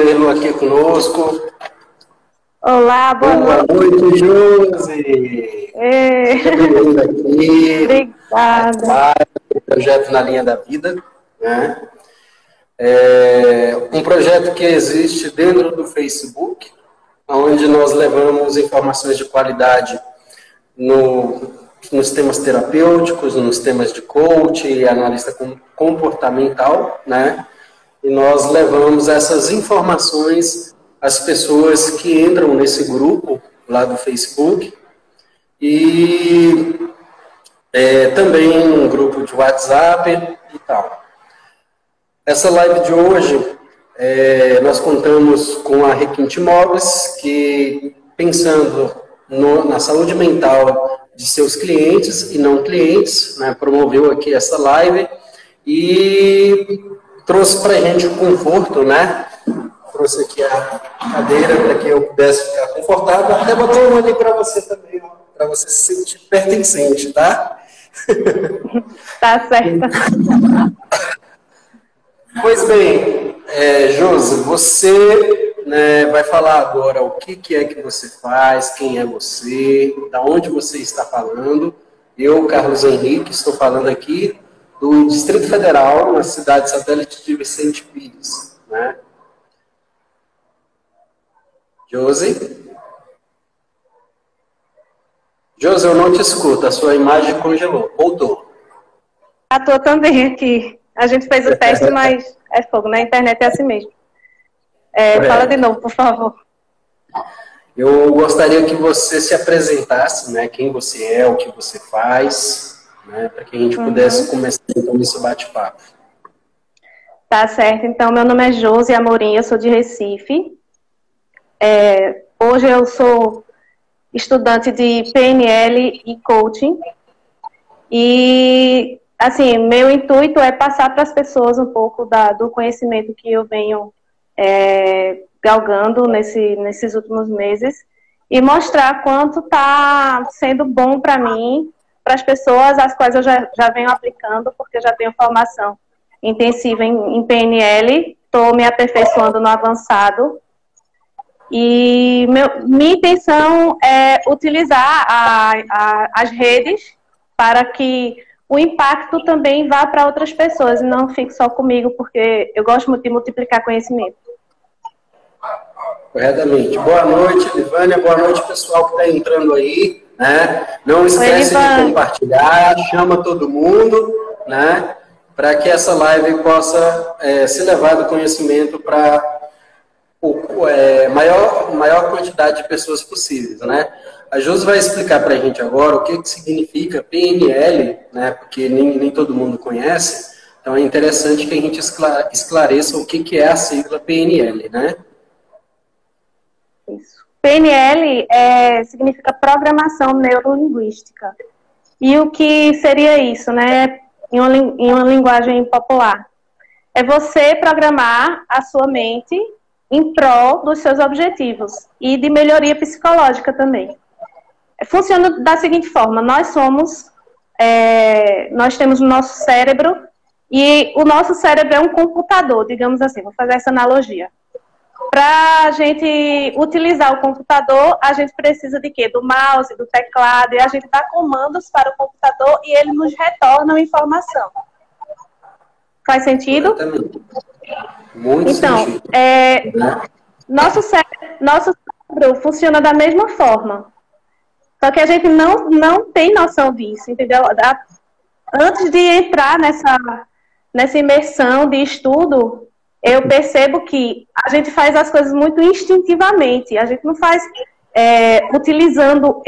tê-lo aqui conosco. Olá, boa noite, Josi. Bem-vindo aqui. Obrigada. Projeto Na Linha da Vida, né? Um projeto que existe dentro do Facebook, onde nós levamos informações de qualidade nos temas terapêuticos, nos temas de coach e analista comportamental, né? E nós levamos essas informações às pessoas que entram nesse grupo lá do Facebook e também um grupo de WhatsApp e tal. Essa live de hoje, nós contamos com a Requinte Imóveis, que pensando na saúde mental de seus clientes e não clientes, né, promoveu aqui essa live e trouxe para a gente o conforto, né? Trouxe aqui a cadeira para que eu pudesse ficar confortável. Até botou uma ali para você também, para você se sentir pertencente, tá? Tá certo. Pois bem, Josi, você, né, vai falar agora o que é que você faz, quem é você, da onde você está falando. Eu, Carlos Henrique, estou falando aqui do Distrito Federal, na cidade satélite de Vicente Pires, né? Josi? Josi, eu não te escuto, a sua imagem congelou. Voltou. A tua também aqui. A gente fez o teste, mas é fogo, na internet é assim mesmo. Fala de novo, por favor. Eu gostaria que você se apresentasse, né? Quem você é, o que você faz, né? Para que a gente pudesse começar então esse bate-papo. Tá certo. Então, meu nome é Josi Amorim, eu sou de Recife. Hoje eu sou estudante de PNL e coaching. E, assim, meu intuito é passar para as pessoas um pouco do conhecimento que eu venho galgando nesses últimos meses e mostrar quanto está sendo bom para mim, para as pessoas as quais eu já venho aplicando, porque eu já tenho formação intensiva em PNL, estou me aperfeiçoando no avançado. E minha intenção é utilizar as redes para que o impacto também vá para outras pessoas e não fique só comigo, porque eu gosto muito de multiplicar conhecimento. Corretamente. Boa noite, Livânia. Boa noite, pessoal que está entrando aí, né? Não esquece de compartilhar, chama todo mundo, né? Para que essa live possa ser levado conhecimento para maior quantidade de pessoas possíveis, né? A Josi vai explicar para a gente agora o que significa PNL, né? Porque nem todo mundo conhece, então é interessante que a gente esclareça o que é a sigla PNL, né? Isso. PNL significa Programação Neurolinguística. E o que seria isso, né? Em uma linguagem popular. É você programar a sua mente em prol dos seus objetivos e de melhoria psicológica também. Funciona da seguinte forma: nós temos o nosso cérebro e o nosso cérebro é um computador, digamos assim, vou fazer essa analogia. Para a gente utilizar o computador, a gente precisa de quê? Do mouse, do teclado, e a gente dá comandos para o computador e ele nos retorna a informação. Faz sentido? Muito então, sentido. Nosso cérebro funciona da mesma forma. Só que a gente não tem noção disso, entendeu? Antes de entrar nessa imersão de estudo, eu percebo que a gente faz as coisas muito instintivamente. A gente não faz utilizando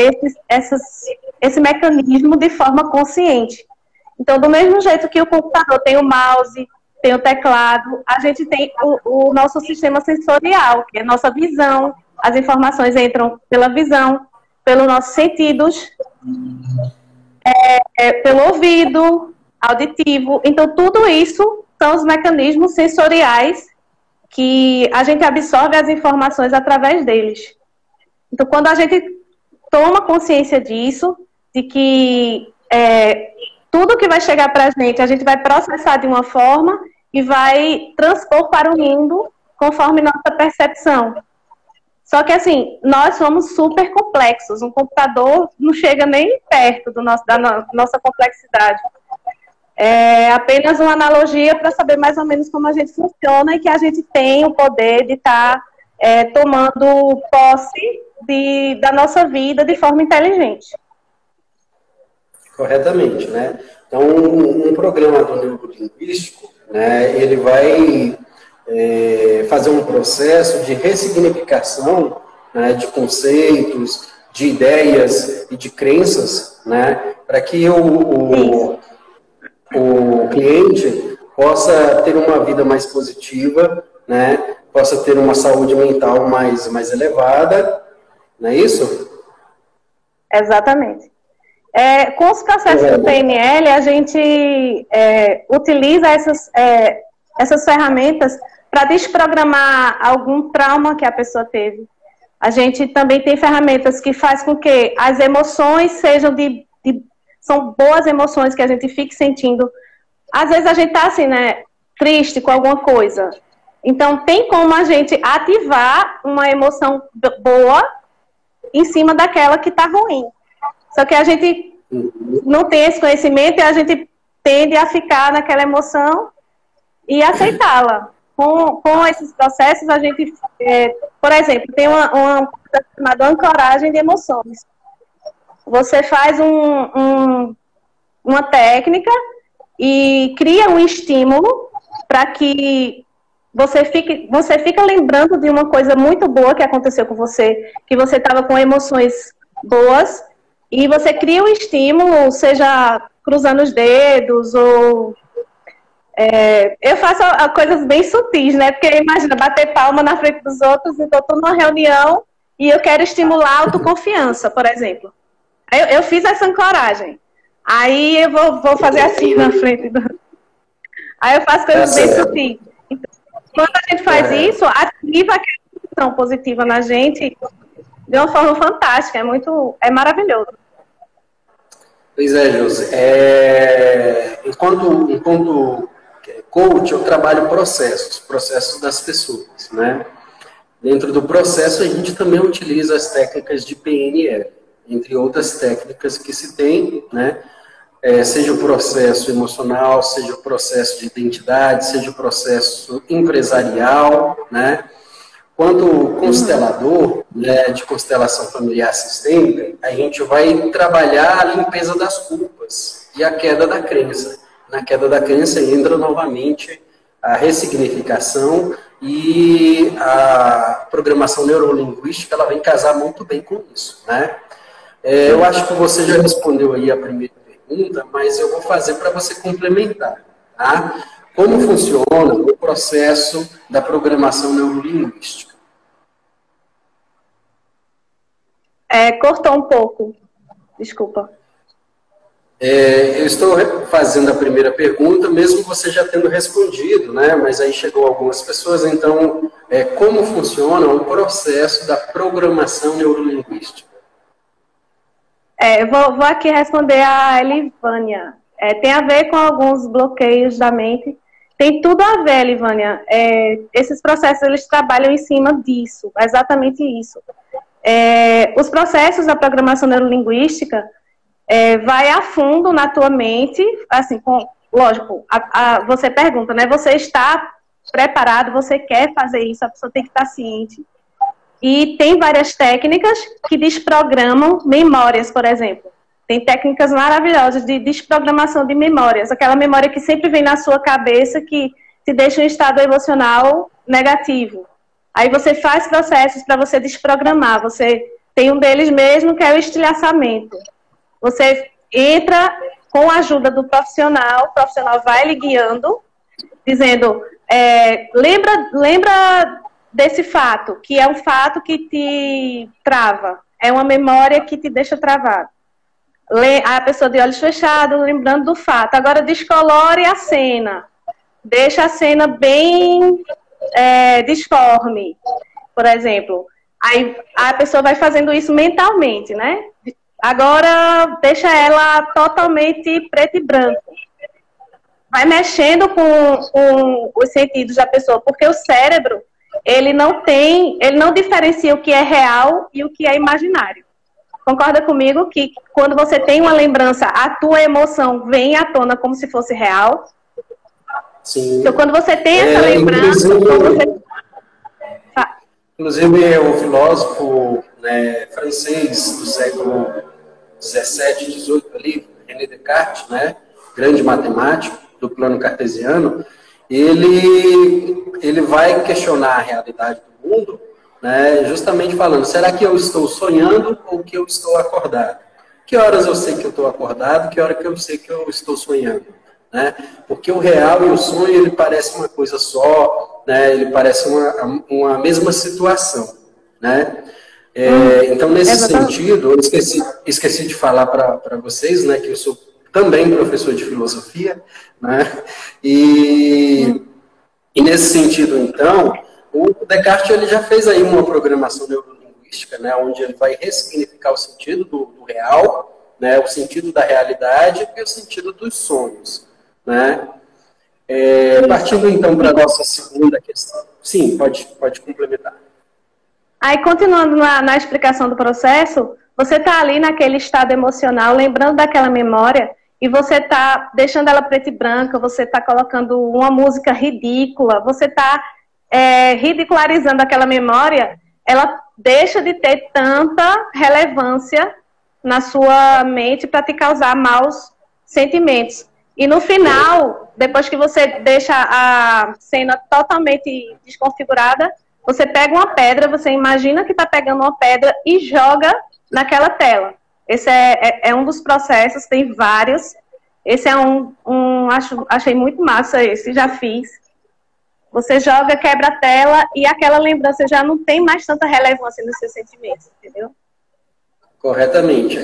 esse mecanismo de forma consciente. Então, do mesmo jeito que o computador tem o mouse, tem o teclado, a gente tem o nosso sistema sensorial, que é a nossa visão. As informações entram pela visão, pelos nossos sentidos, pelo ouvido, auditivo. Então, tudo isso são os mecanismos sensoriais que a gente absorve as informações através deles. Então, quando a gente toma consciência disso, de que tudo que vai chegar para a gente vai processar de uma forma e vai transpor para o mundo conforme nossa percepção. Só que, assim, nós somos super complexos. Um computador não chega nem perto da nossa complexidade. É apenas uma analogia para saber mais ou menos como a gente funciona e que a gente tem o poder de estar tomando posse da nossa vida de forma inteligente. Corretamente, né? Então, um programador neurolinguístico, né, ele vai fazer um processo de ressignificação, né, de conceitos, de ideias e de crenças, né, para que o cliente possa ter uma vida mais positiva, né, possa ter uma saúde mental mais elevada, não é isso? Exatamente. Com os processos do PNL, a gente utiliza essas ferramentas para desprogramar algum trauma que a pessoa teve. A gente também tem ferramentas que faz com que as emoções sejam são boas emoções que a gente fique sentindo. Às vezes a gente está assim, né, triste com alguma coisa. Então tem como a gente ativar uma emoção boa em cima daquela que está ruim. Só que a gente não tem esse conhecimento e a gente tende a ficar naquela emoção e aceitá-la. Com esses processos, a gente, por exemplo, tem uma coisa chamada ancoragem de emoções. Você faz uma técnica e cria um estímulo para que você fica lembrando de uma coisa muito boa que aconteceu com você, que você estava com emoções boas, e você cria um estímulo, seja cruzando os dedos ou... eu faço coisas bem sutis, né? Porque imagina, bater palma na frente dos outros, então estou numa reunião e eu quero estimular a autoconfiança, por exemplo. Eu fiz essa ancoragem. Aí eu vou fazer assim na frente do... Aí eu faço coisas bem sutis. Então, quando a gente faz isso, ativa aquela emoção positiva na gente de uma forma fantástica. É maravilhoso. Pois é, Josi. Enquanto coach, eu trabalho processos das pessoas, né? Dentro do processo, a gente também utiliza as técnicas de PNL, entre outras técnicas que se tem, né? Seja o processo emocional, seja o processo de identidade, seja o processo empresarial, né? Quanto constelador, né, de constelação familiar sistêmica, a gente vai trabalhar a limpeza das culpas e a queda da crença. Na queda da crença entra novamente a ressignificação e a programação neurolinguística, ela vem casar muito bem com isso, né? Eu acho que você já respondeu aí a primeira pergunta, mas eu vou fazer para você complementar, tá? Como funciona o processo da programação neurolinguística? Cortou um pouco. Desculpa. Eu estou fazendo a primeira pergunta, mesmo você já tendo respondido, né? Mas aí chegou algumas pessoas, então, como funciona o processo da programação neurolinguística? Vou aqui responder a Elivânia. Tem a ver com alguns bloqueios da mente. Tem tudo a ver, Elivânia. Esses processos, eles trabalham em cima disso, exatamente isso. Os processos da programação neurolinguística vai a fundo na tua mente, assim, lógico, você pergunta, né? Você está preparado, você quer fazer isso, a pessoa tem que estar ciente. E tem várias técnicas que desprogramam memórias, por exemplo. Tem técnicas maravilhosas de desprogramação de memórias. Aquela memória que sempre vem na sua cabeça, que te deixa em um estado emocional negativo. Aí você faz processos para você desprogramar. Você tem um deles mesmo, que é o estilhaçamento. Você entra com a ajuda do profissional, o profissional vai lhe guiando, dizendo, lembra desse fato, que é um fato que te trava. É uma memória que te deixa travado. A pessoa de olhos fechados, lembrando do fato. Agora descolore a cena. Deixa a cena bem disforme, por exemplo. Aí a pessoa vai fazendo isso mentalmente, né? Agora deixa ela totalmente preto e branco. Vai mexendo com os sentidos da pessoa, porque o cérebro, ele não diferencia o que é real e o que é imaginário. Concorda comigo que quando você tem uma lembrança, a tua emoção vem à tona como se fosse real? Sim. Então, quando você tem essa lembrança... Inclusive, o filósofo, né, francês do século 17, 18 ali, René Descartes, né, grande matemático do plano cartesiano, ele vai questionar a realidade do mundo, né, justamente falando, será que eu estou sonhando ou que eu estou acordado? Que horas eu sei que eu estou acordado, que hora que eu sei que eu estou sonhando? Né? Porque o real e o sonho, ele parece uma coisa só, né? Ele parece uma mesma situação. Né? Então, nesse sentido, eu esqueci de falar para vocês, né, que eu sou também professor de filosofia, né? E nesse sentido, então, o Descartes ele já fez aí uma programação neurolinguística, né, onde ele vai ressignificar o sentido do real, né, o sentido da realidade e o sentido dos sonhos. Né? Partindo então para a nossa segunda questão. Sim, pode complementar. Aí, continuando na explicação do processo, você está ali naquele estado emocional, lembrando daquela memória, e você está deixando ela preta e branca, você está colocando uma música ridícula, você está ridicularizando aquela memória, ela deixa de ter tanta relevância na sua mente para te causar maus sentimentos. E no final, depois que você deixa a cena totalmente desconfigurada, você pega uma pedra, você imagina que está pegando uma pedra e joga naquela tela. Esse é um dos processos, tem vários. Esse é achei muito massa esse, já fiz. Você joga, quebra a tela e aquela lembrança já não tem mais tanta relevância nos seus sentimentos, entendeu? Corretamente.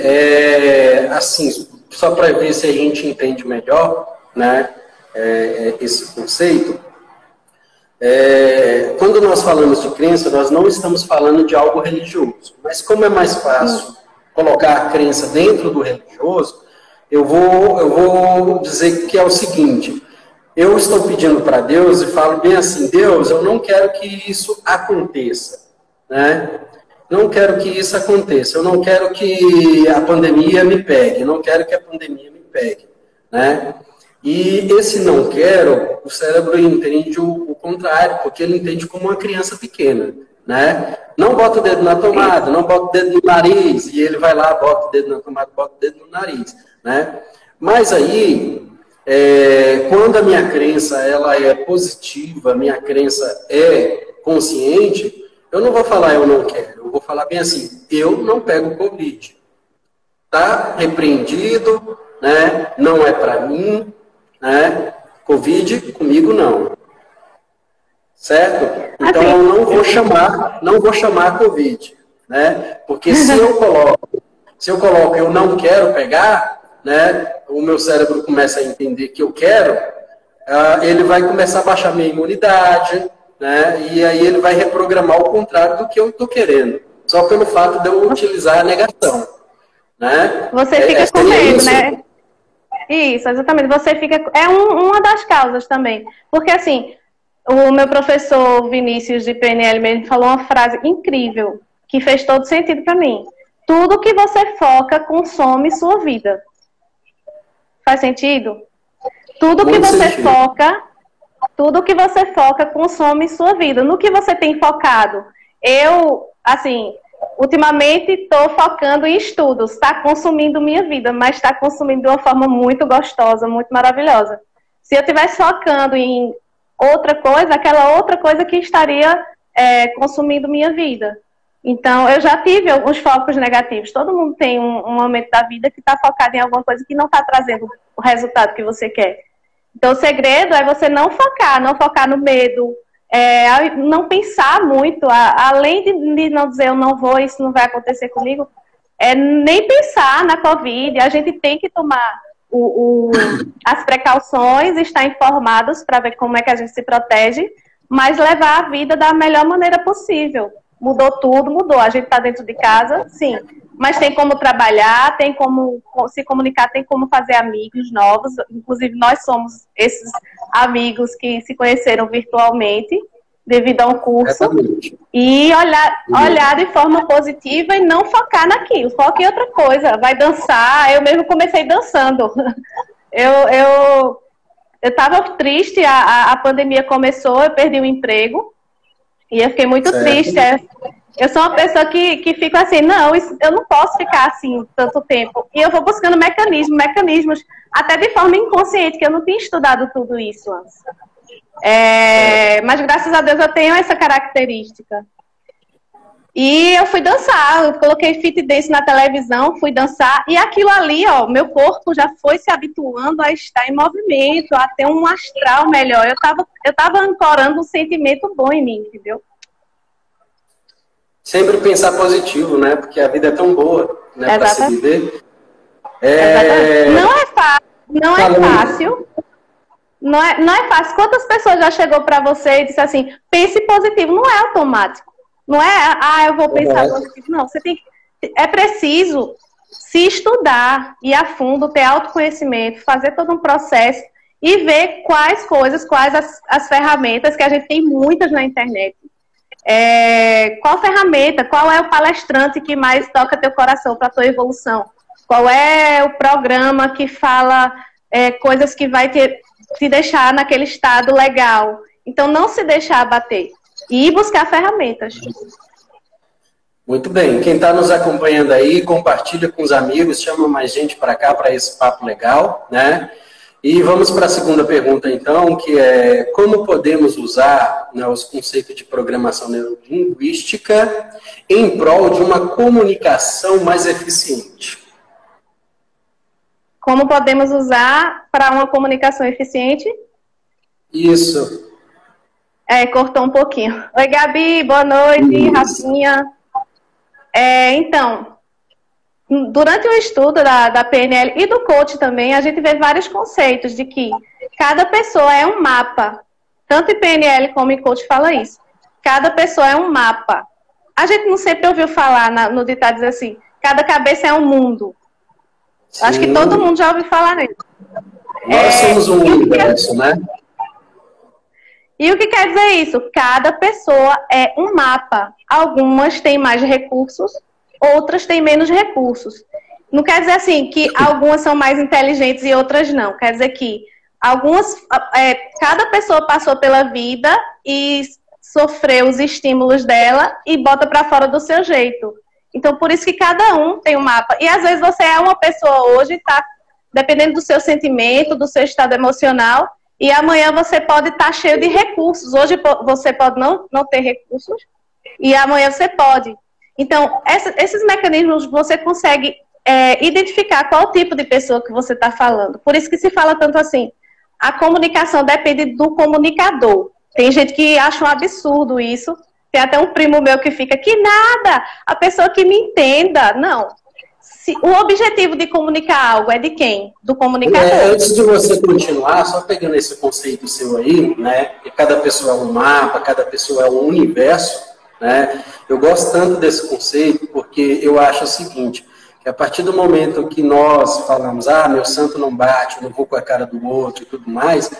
Assim, só para ver se a gente entende melhor, né, esse conceito, quando nós falamos de crença, nós não estamos falando de algo religioso. Mas como é mais fácil colocar a crença dentro do religioso, eu vou dizer que é o seguinte: eu estou pedindo para Deus e falo bem assim, Deus, eu não quero que isso aconteça, né? Não quero que isso aconteça, eu não quero que a pandemia me pegue, não quero que a pandemia me pegue, né? E esse não quero, o cérebro entende o contrário, porque ele entende como uma criança pequena, né? Não bota o dedo na tomada, não bota o dedo no nariz, e ele vai lá, bota o dedo na tomada, bota o dedo no nariz, né? Mas aí, quando a minha crença ela é positiva, a minha crença é consciente, eu não vou falar eu não quero, eu vou falar bem assim, eu não pego Covid. Tá repreendido, né? Não é para mim, né? Covid comigo não. Certo? Então eu não vou chamar Covid, né? Porque se eu coloco eu não quero pegar, né? O meu cérebro começa a entender que eu quero, ele vai começar a baixar minha imunidade, né? E aí ele vai reprogramar o contrário do que eu estou querendo, só pelo fato de eu utilizar a negação, né? Você fica com medo, né? Isso, exatamente. Você fica... uma das causas também. Porque, assim, o meu professor Vinícius de PNL mesmo falou uma frase incrível, que fez todo sentido para mim. Tudo que você foca consome sua vida. Faz sentido? Tudo que você foca consome sua vida. No que você tem focado? Eu, assim, ultimamente estou focando em estudos. Está consumindo minha vida, mas está consumindo de uma forma muito gostosa, muito maravilhosa. Se eu estivesse focando em outra coisa, aquela outra coisa que estaria consumindo minha vida. Então, eu já tive alguns focos negativos. Todo mundo tem um momento da vida que está focado em alguma coisa que não está trazendo o resultado que você quer. Então, o segredo é você não focar no medo, não pensar muito, além de não dizer eu não vou, isso não vai acontecer comigo, nem pensar na Covid. A gente tem que tomar as precauções, estar informados para ver como é que a gente se protege, mas levar a vida da melhor maneira possível. Mudou tudo, mudou. A gente está dentro de casa, sim. Mas tem como trabalhar, tem como se comunicar, tem como fazer amigos novos. Inclusive, nós somos esses amigos que se conheceram virtualmente. devido a um curso, e olhar de forma positiva e não focar naquilo, foca em outra coisa, vai dançar. Eu mesmo comecei dançando. Eu estava triste, a pandemia começou, eu perdi o emprego, e eu fiquei muito triste. Eu sou uma pessoa que fica assim, não, eu não posso ficar assim tanto tempo. E eu vou buscando mecanismos, até de forma inconsciente, que eu não tinha estudado tudo isso antes. Mas graças a Deus eu tenho essa característica. E eu fui dançar, eu coloquei fit dance na televisão, fui dançar, e aquilo ali, ó, meu corpo já foi se habituando a estar em movimento, a ter um astral melhor. Eu tava ancorando um sentimento bom em mim, entendeu? Sempre pensar positivo, né? Porque a vida é tão boa, né? Para se viver. Não é fácil. Não é fácil. Quantas pessoas já chegou para você e disse assim, pense positivo? Não é automático. Não é, eu vou pensar positivo. Não, é preciso se estudar, ir a fundo, ter autoconhecimento, fazer todo um processo e ver quais as ferramentas, que a gente tem muitas na internet. Qual ferramenta, qual é o palestrante que mais toca teu coração para tua evolução? Qual é o programa que fala coisas que vai te deixar naquele estado legal? Então, não se deixar abater e ir buscar ferramentas. Muito bem. Quem está nos acompanhando aí, compartilha com os amigos, chama mais gente para cá, para esse papo legal, né? E vamos para a segunda pergunta, então, que é como podemos usar, né, os conceitos de programação neurolinguística em prol de uma comunicação mais eficiente? Como podemos usar para uma comunicação eficiente? Isso. Cortou um pouquinho. Oi, Gabi, boa noite, Rafinha. Então, durante o estudo da PNL e do coach também, a gente vê vários conceitos de que cada pessoa é um mapa. Tanto em PNL como em coach fala isso. Cada pessoa é um mapa. A gente não sempre ouviu falar no ditado dizer assim, cada cabeça é um mundo. Sim. Acho que todo mundo já ouviu falar nisso. Nós somos um universo, né? E o que quer dizer isso? Cada pessoa é um mapa. Algumas têm mais recursos, outras têm menos recursos. Não quer dizer assim que algumas são mais inteligentes e outras não. Quer dizer que cada pessoa passou pela vida e sofreu os estímulos dela e bota para fora do seu jeito. Então, por isso que cada um tem um mapa. E às vezes você é uma pessoa hoje, tá, dependendo do seu sentimento, do seu estado emocional, e amanhã você pode estar cheio de recursos. Hoje você pode não ter recursos, e amanhã você pode. Então, esses mecanismos você consegue identificar qual tipo de pessoa que você está falando. Por isso que se fala tanto assim, a comunicação depende do comunicador. Tem gente que acha um absurdo isso. Tem até um primo meu que fica, que nada, a pessoa que me entenda. Não. O objetivo de comunicar algo é de quem? Do comunicador. Antes de você continuar, só pegando esse conceito seu aí, né? Que cada pessoa é um mapa, cada pessoa é um universo, né? Eu gosto tanto desse conceito porque eu acho o seguinte, que a partir do momento que nós falamos, meu santo não bate, eu não vou com a cara do outro e tudo mais,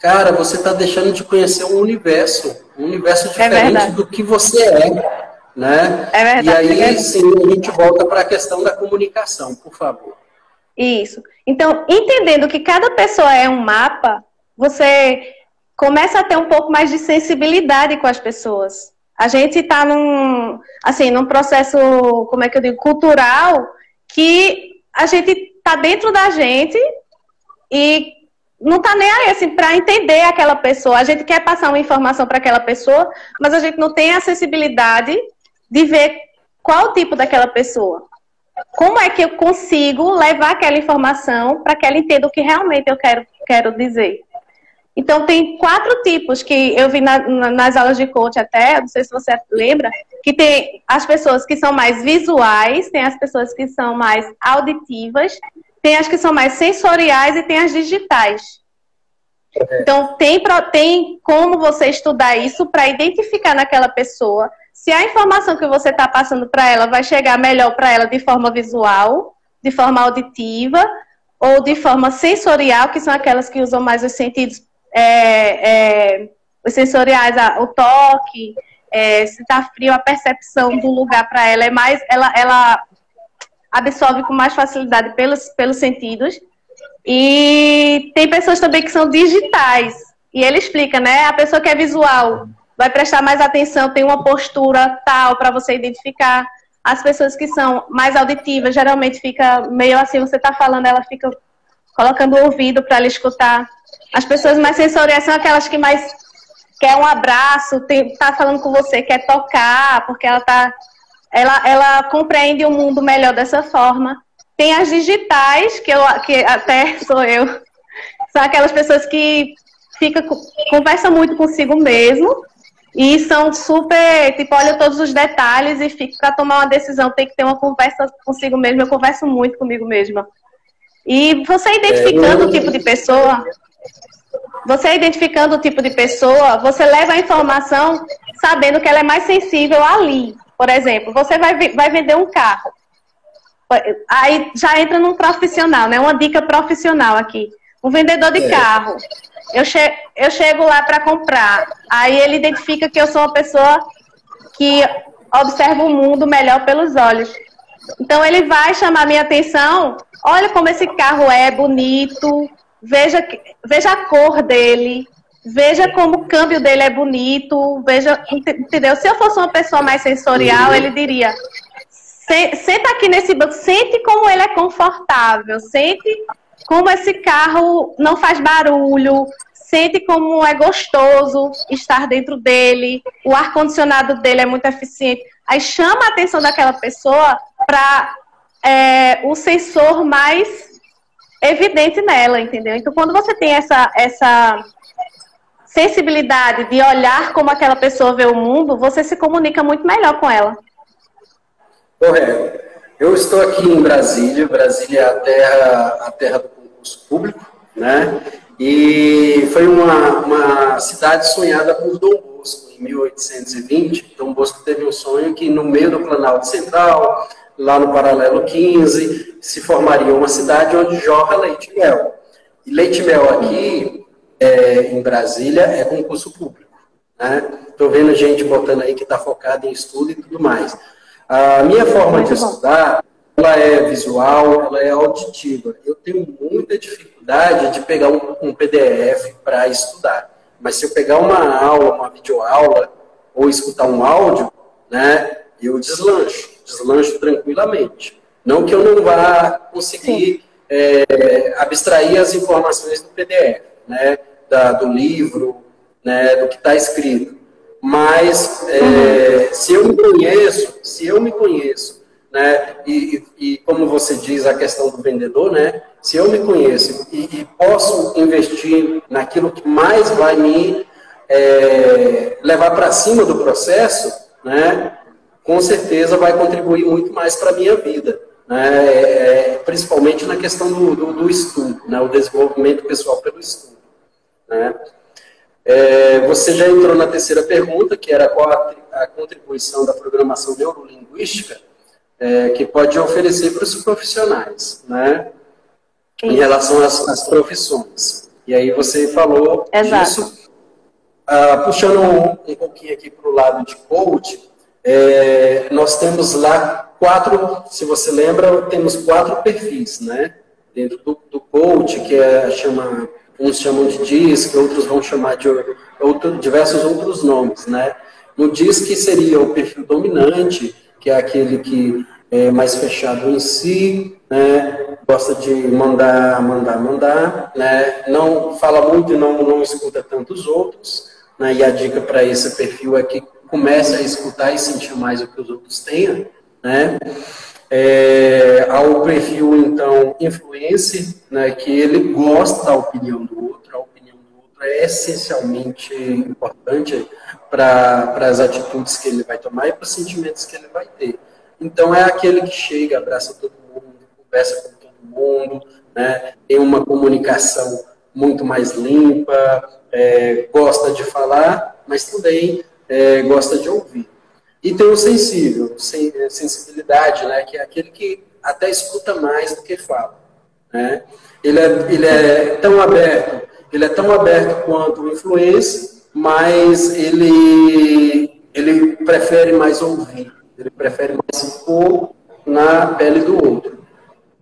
cara, você está deixando de conhecer um universo diferente do que você é. Né? É verdade. E aí, sim, a gente volta para a questão da comunicação, por favor. Isso. Então, entendendo que cada pessoa é um mapa, você começa a ter um pouco mais de sensibilidade com as pessoas. A gente está num processo, como é que eu digo, cultural, que a gente está dentro da gente e não está nem aí, assim, para entender aquela pessoa. A gente quer passar uma informação para aquela pessoa, mas a gente não tem a sensibilidade de ver qual o tipo daquela pessoa. Como é que eu consigo levar aquela informação para que ela entenda o que realmente eu quero dizer. Então, tem 4 tipos que eu vi nas aulas de coach até, não sei se você lembra, que tem as pessoas que são mais visuais, tem as pessoas que são mais auditivas, tem as que são mais sensoriais e tem as digitais. Então, tem como você estudar isso para identificar naquela pessoa se a informação que você está passando para ela vai chegar melhor para ela de forma visual, de forma auditiva ou de forma sensorial, que são aquelas que usam mais os sentidos os sensoriais, o toque, se está frio, a percepção do lugar para ela é mais, ela absorve com mais facilidade pelos sentidos. E tem pessoas também que são digitais. E ele explica, né? A pessoa que é visual vai prestar mais atenção, tem uma postura tal para você identificar. As pessoas que são mais auditivas, geralmente fica meio assim, você está falando, ela fica colocando o ouvido para ela escutar. As pessoas mais sensoriais são aquelas que mais quer um abraço, tá falando com você, quer tocar, porque ela compreende o mundo melhor dessa forma. Tem as digitais, que até sou eu, são aquelas pessoas que conversam muito consigo mesmo e são super, tipo, olha todos os detalhes e fica para tomar uma decisão, tem que ter uma conversa consigo mesmo. Eu converso muito comigo mesma. E você identificando o tipo de pessoa, você leva a informação sabendo que ela é mais sensível ali. Por exemplo, você vai vender um carro. Aí já entra num profissional, né? Uma dica profissional aqui. Um vendedor de carro. Eu chego lá para comprar. Aí ele identifica que eu sou uma pessoa que observa o mundo melhor pelos olhos. Então ele vai chamar minha atenção. Olha como esse carro é bonito. Veja a cor dele. Veja como o câmbio dele é bonito. Entendeu? Se eu fosse uma pessoa mais sensorial, ele diria: senta aqui nesse banco, sente como ele é confortável, sente como esse carro não faz barulho, sente como é gostoso estar dentro dele, o ar-condicionado dele é muito eficiente. Aí chama a atenção daquela pessoa para o sensor mais evidente nela, entendeu? Então, quando você tem essa sensibilidade de olhar como aquela pessoa vê o mundo, você se comunica muito melhor com ela. Correto. Eu estou aqui em Brasília. Brasília é a terra do concurso público, né? E foi uma cidade sonhada por Dom Bosco, em 1820. Dom Bosco teve um sonho que no meio do Planalto Central, lá no paralelo 15, se formaria uma cidade onde jorra leite e mel. E leite e mel aqui, em Brasília, é concurso público, né? Estou vendo gente botando aí que está focada em estudo e tudo mais. A minha forma de estudar, ela é visual, ela é auditiva. Eu tenho muita dificuldade de pegar um PDF para estudar. Mas se eu pegar uma aula, uma videoaula, ou escutar um áudio, né, eu deslancho tranquilamente. Não que eu não vá conseguir abstrair as informações do PDF, né, do livro, né, do que está escrito. Mas se eu me conheço, né, e como você diz, a questão do vendedor, né, se eu me conheço e posso investir naquilo que mais vai me levar para cima do processo, né, com certeza vai contribuir muito mais para a minha vida, né, principalmente na questão do estudo, né, o desenvolvimento pessoal pelo estudo, né. Você já entrou na terceira pergunta, que era qual a contribuição da programação neurolinguística que pode oferecer para os profissionais, né? Em relação às profissões. E aí você falou disso. Puxando um pouquinho aqui para o lado de coach, nós temos lá 4, se você lembra, temos 4 perfis, né? Dentro do coach, que uns chamam de DISC, outros vão chamar de diversos outros nomes, né? No DISC seria o perfil dominante, que é aquele que é mais fechado em si, né? Gosta de mandar, né? Não fala muito e não escuta tanto os outros, né? E a dica para esse perfil é que comece a escutar e sentir mais o que os outros têm, né? Ao perfil, então, influencer, né, que ele gosta da opinião do outro, a opinião do outro é essencialmente importante para as atitudes que ele vai tomar e para os sentimentos que ele vai ter. Então, é aquele que chega, abraça todo mundo, conversa com todo mundo, né, tem uma comunicação muito mais limpa, gosta de falar, mas também gosta de ouvir. E tem o sensível, sensibilidade, né, que é aquele que até escuta mais do que fala, né? Ele é tão aberto quanto o influencer, mas ele prefere mais ouvir, ele prefere mais pôr na pele do outro.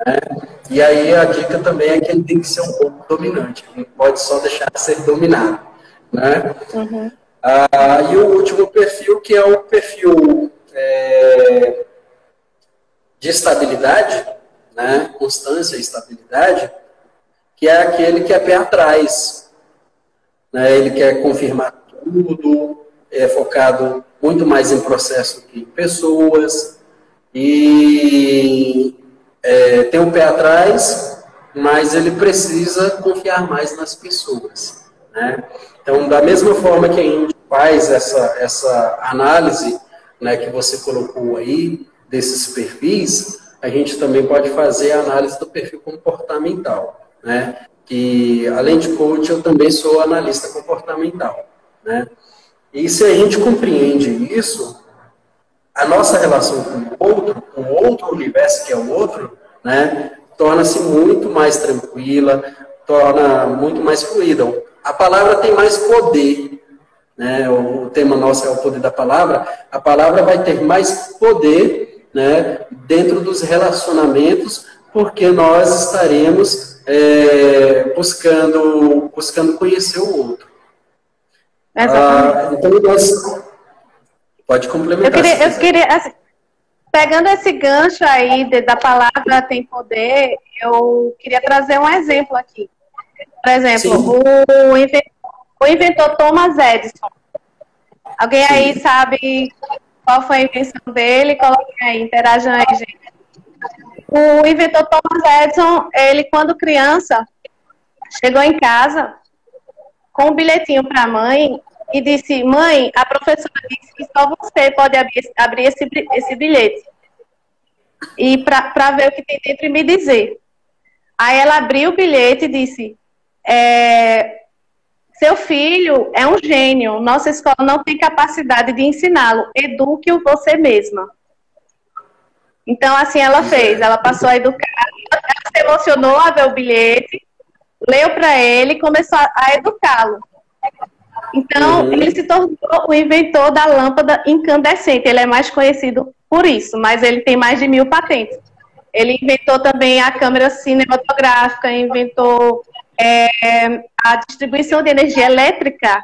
Né? E aí a dica também é que ele tem que ser um pouco dominante, ele não pode só deixar de ser dominado. Né? Uhum. E o último perfil, que é o perfil de estabilidade, né? Constância e estabilidade, que é aquele que é pé atrás. Né? Ele quer confirmar tudo, é focado muito mais em processo que em pessoas, e tem o pé atrás, mas ele precisa confiar mais nas pessoas. Né? Então, da mesma forma que a gente faz essa análise, né, que você colocou aí, desses perfis, a gente também pode fazer a análise do perfil comportamental. Né? Que, além de coach, eu também sou analista comportamental. Né? E se a gente compreende isso, a nossa relação com o outro universo, que é o outro, né, torna-se muito mais tranquila, torna muito mais fluida. A palavra tem mais poder, né? O tema nosso é o poder da palavra. A palavra vai ter mais poder, né, dentro dos relacionamentos, porque nós estaremos buscando conhecer o outro. Então, pode complementar. Eu queria assim, pegando esse gancho aí da palavra tem poder, eu queria trazer um exemplo aqui. Por exemplo, o inventor Thomas Edison. Alguém aí sabe qual foi a invenção dele? Coloquem aí, interajam aí, gente. O inventor Thomas Edison, ele, quando criança, chegou em casa com um bilhetinho para a mãe e disse: mãe, a professora disse que só você pode abrir esse bilhete e para ver o que tem dentro e me dizer. Aí ela abriu o bilhete e disse: seu filho é um gênio, nossa escola não tem capacidade de ensiná-lo, eduque-o você mesma. Então, assim ela fez, ela passou a educar, ela se emocionou a ver o bilhete, leu para ele e começou a educá-lo. Então, ele se tornou o inventor da lâmpada incandescente. Ele é mais conhecido por isso, mas ele tem mais de 1000 patentes. Ele inventou também a câmera cinematográfica, inventou a distribuição de energia elétrica,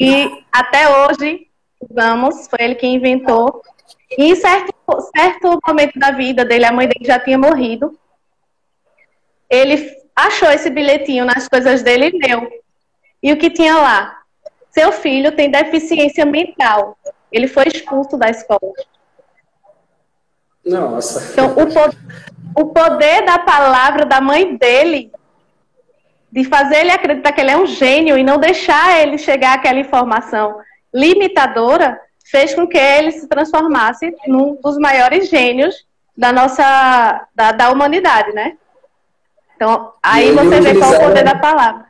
e até hoje usamos, foi ele que inventou. E em certo momento da vida dele, a mãe dele já tinha morrido, ele achou esse bilhetinho nas coisas dele e leu. E o que tinha lá? Seu filho tem deficiência mental. Ele foi expulso da escola. Nossa. Então, o poder da palavra da mãe dele, de fazer ele acreditar que ele é um gênio e não deixar ele chegar àquela informação limitadora, fez com que ele se transformasse num dos maiores gênios da humanidade, né? Então, aí você vê qual é o poder da palavra.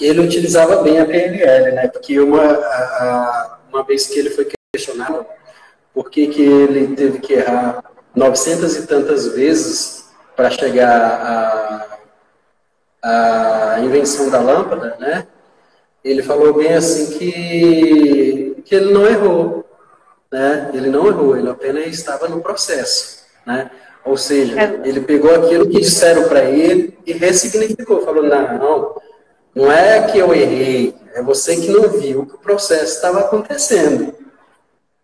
Ele utilizava bem a PNL, né? Porque uma vez que ele foi questionado por que ele teve que errar 900 e tantas vezes para chegar à invenção da lâmpada, né? Ele falou bem assim que ele não errou, né? Ele não errou, ele apenas estava no processo, né? Ou seja, ele pegou aquilo que disseram para ele e ressignificou, falou, não é que eu errei, é você que não viu que o processo estava acontecendo.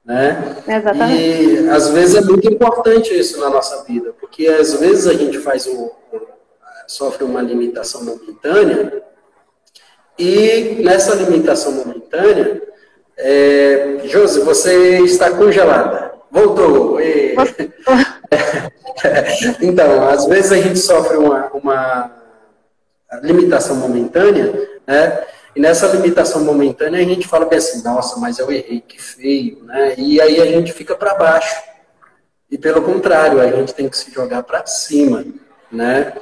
Né? Exatamente. E às vezes é muito importante isso na nossa vida, porque às vezes a gente sofre uma limitação momentânea, e nessa limitação momentânea, Josi, você está congelada. Voltou. Então, às vezes a gente sofre uma limitação momentânea, né? E nessa limitação momentânea a gente fala bem assim, nossa, mas eu errei, que feio, né? E aí a gente fica para baixo. E pelo contrário, a gente tem que se jogar para cima, né?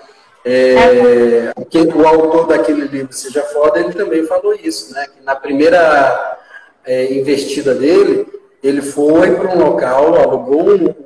O autor daquele livro Seja Foda, ele também falou isso, né? Que na primeira investida dele, ele foi para um local, alugou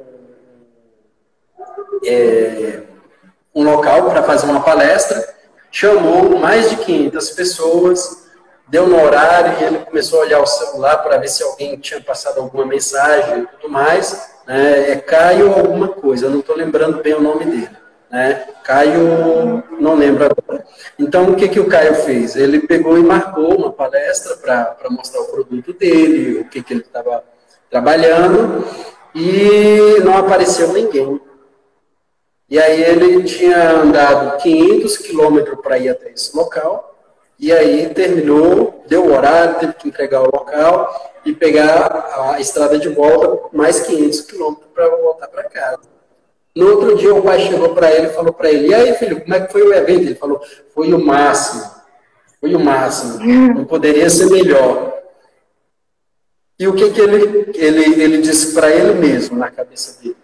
um local para fazer uma palestra, chamou mais de 500 pessoas deu no horário e ele começou a olhar o celular para ver se alguém tinha passado alguma mensagem e tudo mais, né? É Caio alguma coisa, eu não estou lembrando bem o nome dele, né? Caio, não lembro agora. Então, o que, que o Caio fez? Ele pegou e marcou uma palestra para mostrar o produto dele, o que, que ele estava trabalhando, e não apareceu ninguém. E aí ele tinha andado 500 quilômetros para ir até esse local, e aí terminou, deu o horário, teve que entregar o local e pegar a estrada de volta, mais 500 quilômetros para voltar para casa. No outro dia o pai chegou para ele e falou para ele, e aí filho, como é que foi o evento? Ele falou, foi o máximo, não poderia ser melhor. E o que, que ele disse para ele mesmo, na cabeça dele?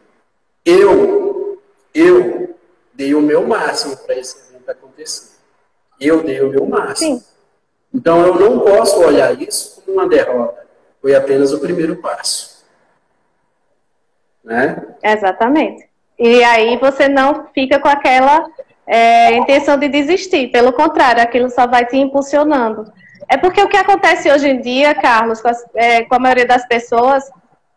Eu dei o meu máximo para esse evento acontecer. Eu dei o meu máximo. Sim. Então, eu não posso olhar isso como uma derrota. Foi apenas o primeiro passo. Né? Exatamente. E aí você não fica com aquela intenção de desistir. Pelo contrário, aquilo só vai te impulsionando. É porque o que acontece hoje em dia, Carlos, com a maioria das pessoas,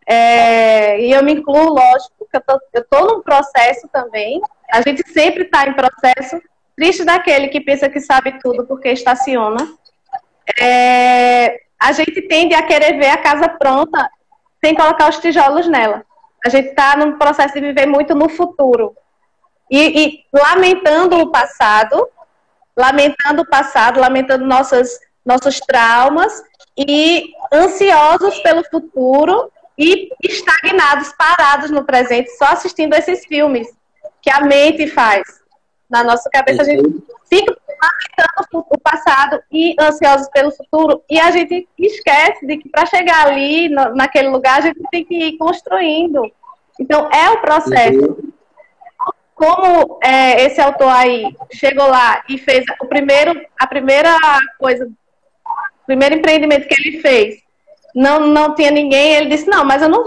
e eu me incluo, lógico, que eu estou num processo também. A gente sempre está em processo. Triste daquele que pensa que sabe tudo porque estaciona. A gente tende a querer ver a casa pronta sem colocar os tijolos nela. A gente está num processo de viver muito no futuro. E lamentando o passado, lamentando nossos traumas e ansiosos pelo futuro e estagnados, parados no presente, só assistindo esses filmes que a mente faz. Na nossa cabeça, a gente fica lamentando o passado e ansiosos pelo futuro, e a gente esquece de que para chegar ali, naquele lugar, a gente tem que ir construindo. Então, é o processo. Como esse autor aí chegou lá e fez a primeira coisa, o primeiro empreendimento que ele fez, não tinha ninguém, ele disse, não, mas eu não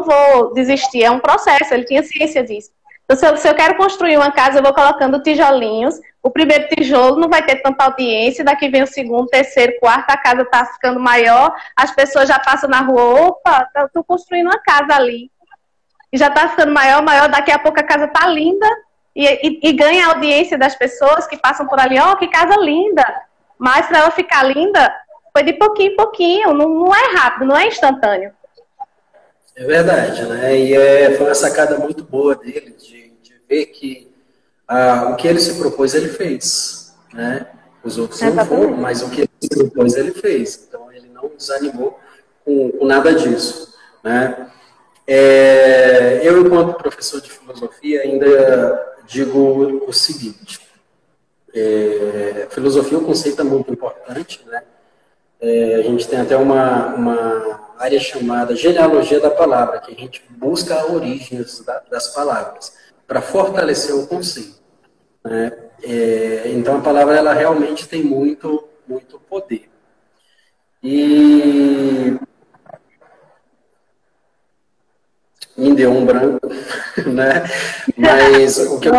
vou desistir, é um processo, ele tinha ciência disso. Então, se eu quero construir uma casa, eu vou colocando tijolinhos. O primeiro tijolo não vai ter tanta audiência. Daqui vem o segundo, terceiro, quarto. A casa está ficando maior. As pessoas já passam na rua. Opa, estou construindo uma casa ali. E já está ficando maior. Daqui a pouco a casa está linda. E ganha a audiência das pessoas que passam por ali. Ó, que casa linda. Mas para ela ficar linda, foi de pouquinho em pouquinho. Não é rápido, não é instantâneo. É verdade, né? E foi uma sacada muito boa dele de ver que o que ele se propôs, ele fez, né? Os outros não foram, mas o que ele se propôs, ele fez. Então, ele não desanimou com nada disso, né? Eu, enquanto professor de filosofia, ainda digo o seguinte. Filosofia é um conceito muito importante, né? A gente tem até uma área chamada genealogia da palavra, que a gente busca origens das palavras, para fortalecer o conceito. Né? Então, a palavra ela realmente tem muito, muito poder. E me deu um branco, né? Mas o que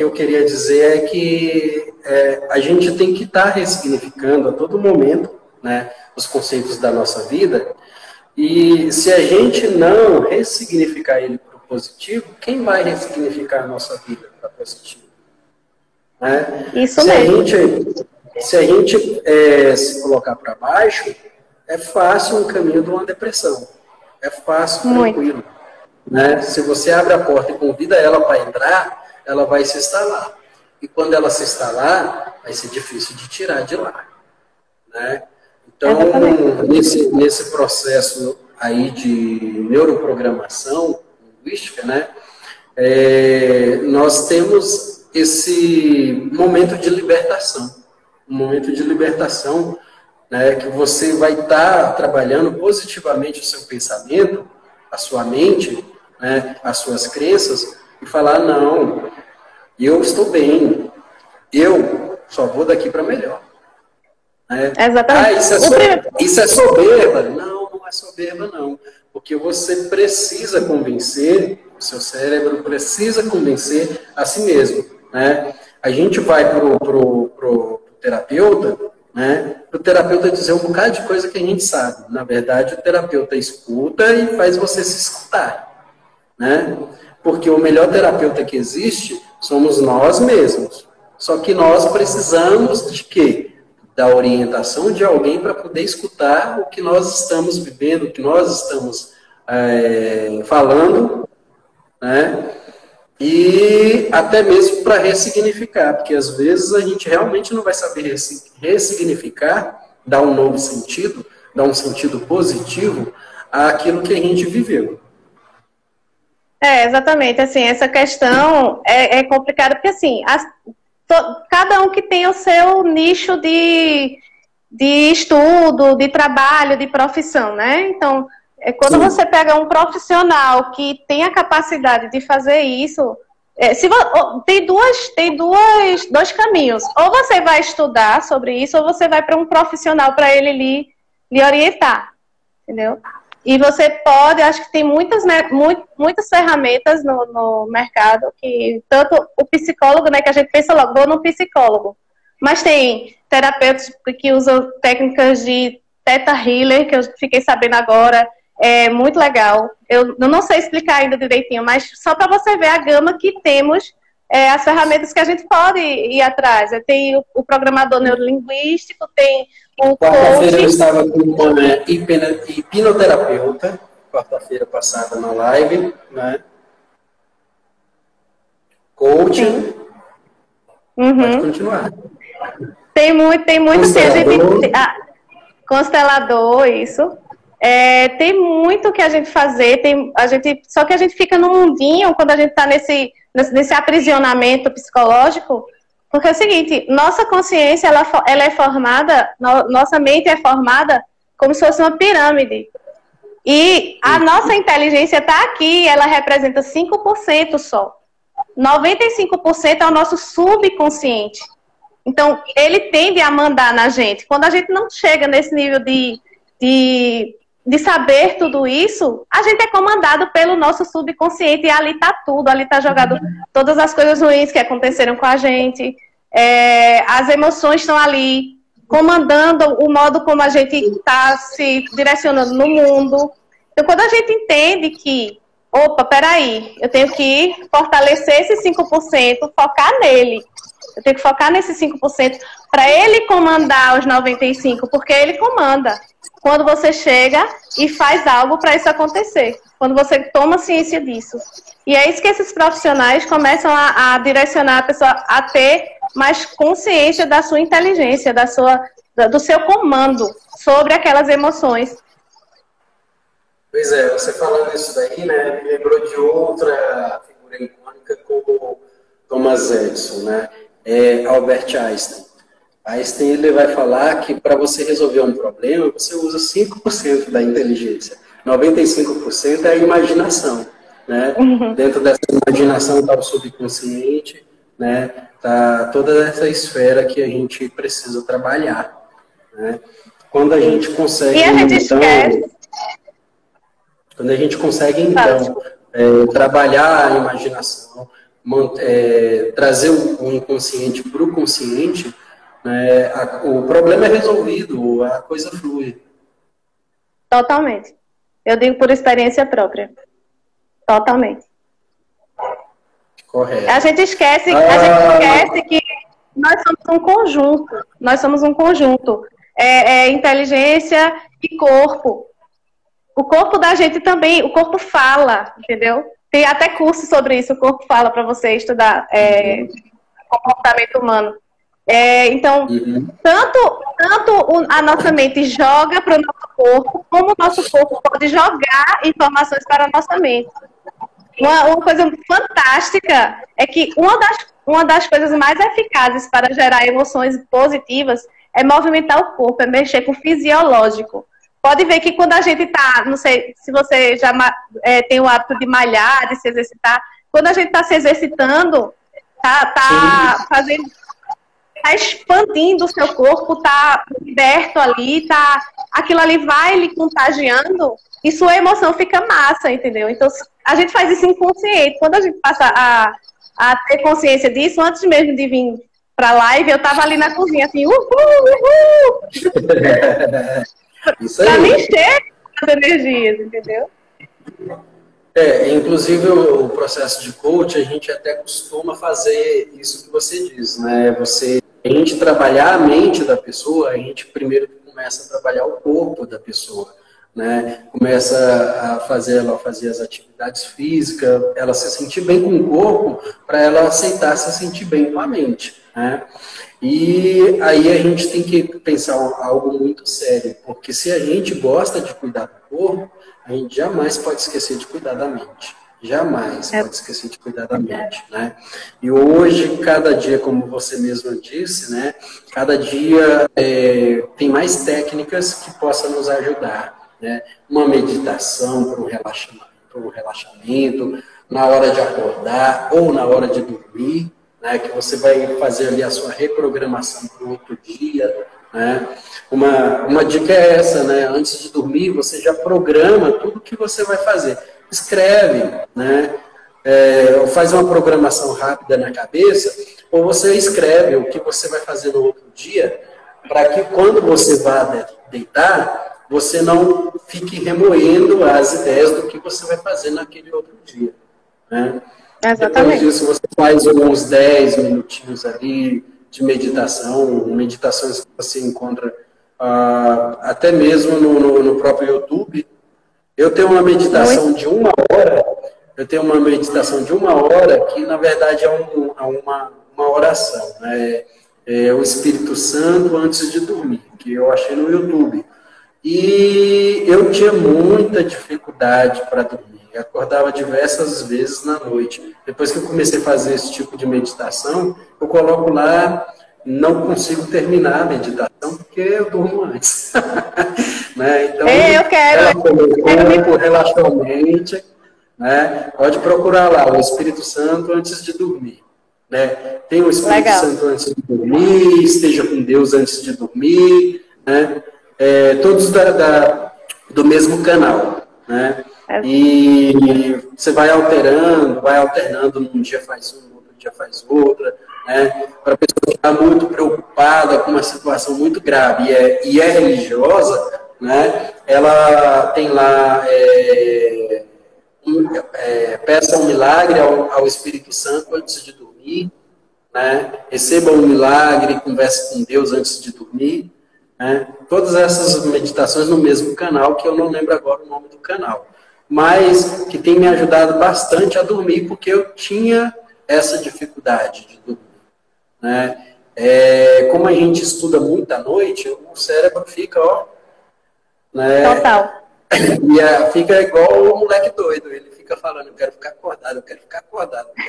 eu queria dizer é que a gente tem que estar ressignificando a todo momento, né, os conceitos da nossa vida, e se a gente não ressignificar ele para o positivo, quem vai ressignificar a nossa vida para positivo? Né? Isso mesmo. Se a gente se colocar para baixo, é fácil um caminho de uma depressão. É fácil, tranquilo. Né? Se você abre a porta e convida ela para entrar, ela vai se instalar. E quando ela se instalar, vai ser difícil de tirar de lá. Né? Então, nesse processo aí de neuroprogramação linguística, né, nós temos esse momento de libertação. Um momento de libertação, né, que você vai estar trabalhando positivamente o seu pensamento, a sua mente, né, as suas crenças, e falar, não, eu estou bem, eu só vou daqui para melhor. Né? Exatamente. Isso é soberba? Não, não é soberba, não. Porque você precisa convencer, o seu cérebro precisa convencer a si mesmo. Né? A gente vai pro terapeuta, né, para o terapeuta dizer um bocado de coisa que a gente sabe. Na verdade, o terapeuta escuta e faz você se escutar, né? Porque o melhor terapeuta que existe somos nós mesmos. Só que nós precisamos de quê? Da orientação de alguém para poder escutar o que nós estamos vivendo, o que nós estamos falando, né? E até mesmo para ressignificar, porque às vezes a gente realmente não vai saber ressignificar, dar um novo sentido, dar um sentido positivo àquilo que a gente viveu. Exatamente, assim, essa questão é complicada, porque assim, cada um que tem o seu nicho de estudo, de trabalho, de profissão, né? Então, quando você pega um profissional que tem a capacidade de fazer isso, tem dois caminhos. Ou você vai estudar sobre isso, ou você vai para um profissional para ele lhe orientar, entendeu? E você pode, acho que tem muitas ferramentas no mercado, que tanto o psicólogo, né, que a gente pensa logo, vou no psicólogo, mas tem terapeutas que usam técnicas de Theta Healer, que eu fiquei sabendo agora, é muito legal. Eu não sei explicar ainda direitinho, mas só para você ver a gama que temos, as ferramentas que a gente pode ir atrás. Tem o programador neurolinguístico, tem o quarta-feira eu estava com hipnoterapeuta, quarta-feira passada na live, né? Coaching. Pode continuar. Tem muito constelador, isso. Tem muito que a gente fazer, só que a gente fica no mundinho quando a gente está nesse aprisionamento psicológico, porque é o seguinte, nossa consciência ela é formada, nossa mente é formada como se fosse uma pirâmide. E a nossa inteligência está aqui, ela representa 5% só. 95% é o nosso subconsciente. Então, ele tende a mandar na gente. Quando a gente não chega nesse nível de saber tudo isso, a gente é comandado pelo nosso subconsciente e ali está tudo, ali está jogado todas as coisas ruins que aconteceram com a gente, as emoções estão ali comandando o modo como a gente está se direcionando no mundo. Então, quando a gente entende que, opa, peraí, eu tenho que fortalecer esse 5%, focar nele. Eu tenho que focar nesse 5% para ele comandar os 95%, porque ele comanda. Quando você chega e faz algo para isso acontecer. Quando você toma ciência disso. E é isso que esses profissionais começam a direcionar a pessoa a ter mais consciência da sua inteligência, do seu comando sobre aquelas emoções. Pois é, você falando isso daí, né, me lembrou de outra figura icônica como Thomas Edison, né? Albert Einstein. Einstein ele vai falar que para você resolver um problema, você usa 5% da inteligência. 95% é a imaginação, né? Dentro dessa imaginação está o subconsciente, né? Tá toda essa esfera que a gente precisa trabalhar, né? Quando a gente consegue, quando a gente consegue, então, trabalhar a imaginação, trazer o inconsciente para o consciente, o problema é resolvido, a coisa flui. Totalmente. Eu digo por experiência própria. Totalmente. Correto. A gente esquece que nós somos um conjunto. Nós somos um conjunto. Inteligência e corpo. O corpo da gente também, o corpo fala, entendeu? Tem até curso sobre isso, o corpo fala, para você estudar comportamento humano. Então, tanto a nossa mente joga para o nosso corpo, como o nosso corpo pode jogar informações para a nossa mente. Uma coisa fantástica é que uma das coisas mais eficazes para gerar emoções positivas é movimentar o corpo, é mexer com o fisiológico. Pode ver que quando a gente está, não sei se você já tem o hábito de malhar, de se exercitar, quando a gente está se exercitando, tá expandindo o seu corpo, tá liberto ali, aquilo ali vai lhe contagiando e sua emoção fica massa, entendeu? Então, a gente faz isso inconsciente. Quando a gente passa a ter consciência disso, antes mesmo de vir pra live, eu tava ali na cozinha, assim, uhul! Isso aí. Pra me encher as energias, entendeu? Inclusive o processo de coach, a gente até costuma fazer isso que você diz, né? A gente trabalhar a mente da pessoa, a gente primeiro começa a trabalhar o corpo da pessoa, né? Começa a fazer ela fazer as atividades físicas, ela se sentir bem com o corpo, para ela aceitar se sentir bem com a mente, né? E aí a gente tem que pensar algo muito sério, porque se a gente gosta de cuidar do corpo, a gente jamais pode esquecer de cuidar da mente. Jamais pode esquecer de cuidar da mente, né? E hoje, cada dia, como você mesma disse, né? Cada dia tem mais técnicas que possam nos ajudar, né? Uma meditação para o relaxamento, na hora de acordar ou na hora de dormir, né? Que você vai fazer ali a sua reprogramação para o outro dia, né? Uma dica é essa, né? Antes de dormir, você já programa tudo que você vai fazer. Escreve, né? Faz uma programação rápida na cabeça, ou você escreve o que você vai fazer no outro dia, para que quando você vá deitar, você não fique remoendo as ideias do que você vai fazer naquele outro dia, né? Exatamente. Depois disso, você faz uns 10 minutinhos ali de meditações que você encontra até mesmo no próprio YouTube. Eu tenho uma meditação de 1 hora, que, na verdade, é uma oração, né? É o Espírito Santo antes de dormir, que eu achei no YouTube. E eu tinha muita dificuldade para dormir. Eu acordava diversas vezes na noite. Depois que eu comecei a fazer esse tipo de meditação, eu coloco lá, não consigo terminar a meditação, porque eu durmo antes. Né? Então, eu quero. Corpo, relaxa a mente, né? Pode procurar lá, o Espírito Santo antes de dormir. Né? Tem o Espírito Santo antes de dormir, esteja com Deus antes de dormir, né? Todos do mesmo canal, né? E você vai alternando, num dia faz um, no outro dia faz outra, né? Para a pessoa que está muito preocupada com uma situação muito grave e é religiosa, né? Ela tem lá peça um milagre ao Espírito Santo antes de dormir, né? Receba um milagre, converse com Deus antes de dormir, né? Todas essas meditações no mesmo canal, que eu não lembro agora o nome do canal, mas que tem me ajudado bastante a dormir, porque eu tinha essa dificuldade de dormir, né? Como a gente estuda muito à noite, o cérebro fica, né? Total. E fica igual o moleque doido, ele fica falando, eu quero ficar acordado, eu quero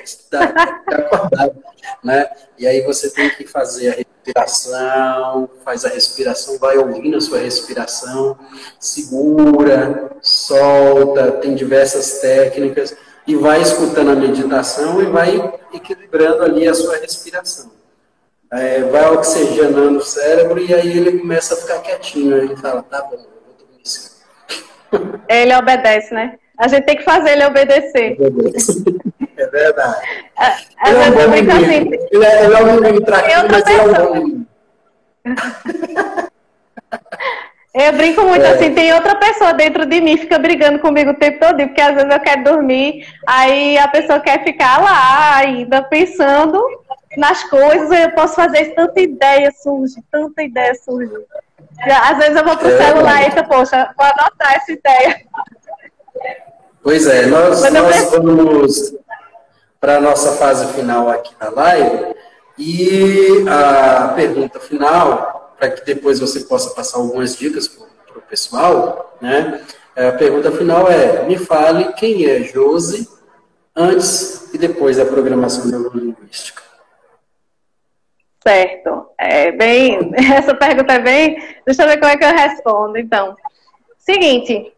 estudar, eu quero ficar acordado, né? E aí você tem que fazer a respiração, faz a respiração, vai ouvindo a sua respiração, segura, solta, tem diversas técnicas, e vai escutando a meditação e vai equilibrando ali a sua respiração. Vai oxigenando o cérebro e aí ele começa a ficar quietinho, aí ele fala, tá bom, eu vou dormir sim. Ele obedece, né? A gente tem que fazer ele obedecer. É verdade. Às vezes eu brinco assim. Ele é um menino traquino, mas ele é um bom menino. Eu brinco muito assim, tem outra pessoa dentro de mim que fica brigando comigo o tempo todo, porque às vezes eu quero dormir, aí a pessoa quer ficar lá ainda pensando nas coisas, eu posso fazer tanta ideia surge. Às vezes eu vou pro celular e eita, poxa, vou anotar essa ideia. Pois é, nós vamos para a nossa fase final aqui na live, e a pergunta final, para que depois você possa passar algumas dicas para o pessoal, né? A pergunta final me fale quem é Josi antes e depois da programação neurolinguística. Certo. Essa pergunta é bem... Deixa eu ver como é que eu respondo, então. Seguinte,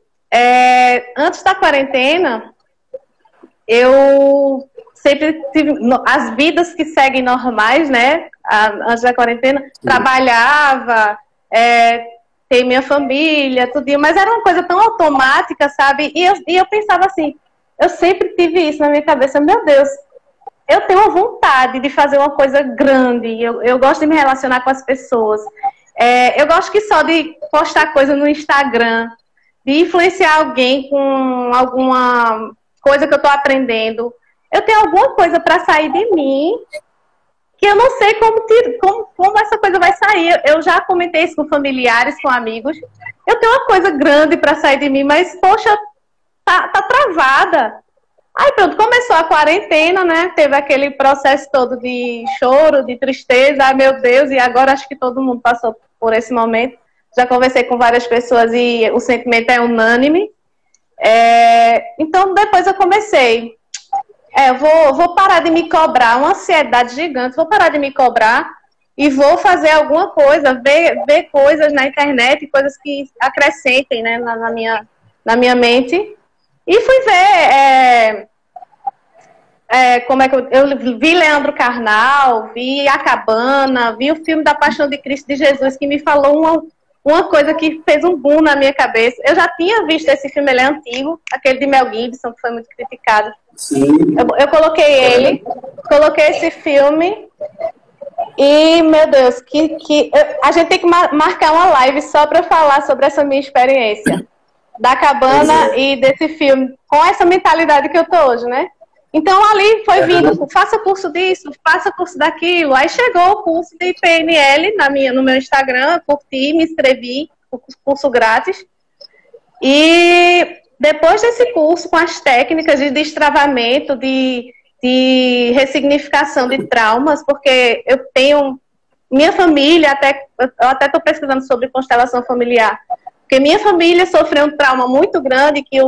antes da quarentena, eu sempre tive as vidas que seguem normais, né? Antes da quarentena, trabalhava, ter minha família, tudo, mas era uma coisa tão automática, sabe? E eu pensava assim, eu sempre tive isso na minha cabeça, meu Deus, eu tenho uma vontade de fazer uma coisa grande, eu gosto de me relacionar com as pessoas. Eu gosto que só de postar coisa no Instagram, de influenciar alguém com alguma coisa que eu estou aprendendo. Eu tenho alguma coisa para sair de mim que eu não sei como essa coisa vai sair. Eu já comentei isso com familiares, com amigos. Eu tenho uma coisa grande para sair de mim, mas, poxa, tá travada. Aí pronto, começou a quarentena, né? Teve aquele processo todo de choro, de tristeza. Ai, meu Deus, e agora acho que todo mundo passou por esse momento. Já conversei com várias pessoas e o sentimento é unânime. Então, depois eu comecei. Vou parar de me cobrar, uma ansiedade gigante. Vou parar de me cobrar e vou fazer alguma coisa, ver coisas na internet, coisas que acrescentem, né, na minha mente. E fui ver como é que eu vi Leandro Carnal, vi A Cabana, vi o filme da Paixão de Cristo de Jesus, que me falou uma coisa que fez um boom na minha cabeça. Eu já tinha visto esse filme, ele é antigo, aquele de Mel Gibson, que foi muito criticado. Sim. Eu coloquei esse filme e, meu Deus, a gente tem que marcar uma live só para falar sobre essa minha experiência da Cabana e desse filme, com essa mentalidade que eu tô hoje, né? Então ali foi vindo, faça curso disso, faça curso daquilo. Aí chegou o curso de PNL no meu Instagram, curti, me inscrevi, curso grátis. E depois desse curso, com as técnicas de destravamento, de ressignificação de traumas, porque eu tenho minha família, eu até estou pesquisando sobre constelação familiar, porque minha família sofreu um trauma muito grande, que